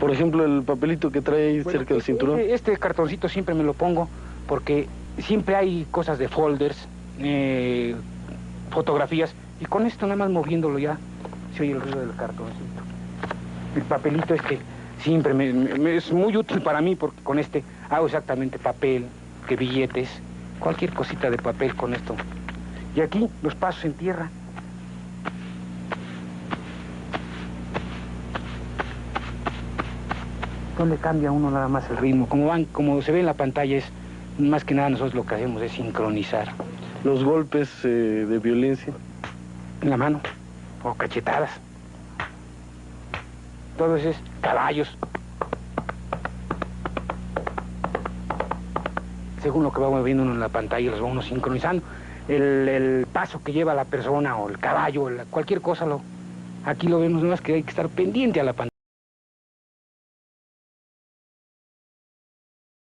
Por ejemplo, el papelito que trae ahí cerca del cinturón. Este cartoncito siempre me lo pongo porque siempre hay cosas de folders, fotografías, y con esto nada más moviéndolo ya se oye el ruido del cartoncito. El papelito siempre es muy útil para mí porque con este hago exactamente papel, que billetes, cualquier cosita de papel con esto. Y aquí los pasos en tierra. No le cambia a uno nada más el ritmo. Como se ve en la pantalla, es más que nada nosotros lo que hacemos es sincronizar. Los golpes de violencia. En la mano, o cachetadas. Todo eso es caballos. Según lo que vamos viendo uno en la pantalla, los vamos sincronizando. El paso que lleva la persona, o el caballo, cualquier cosa, aquí lo vemos, más que hay que estar pendiente a la pantalla.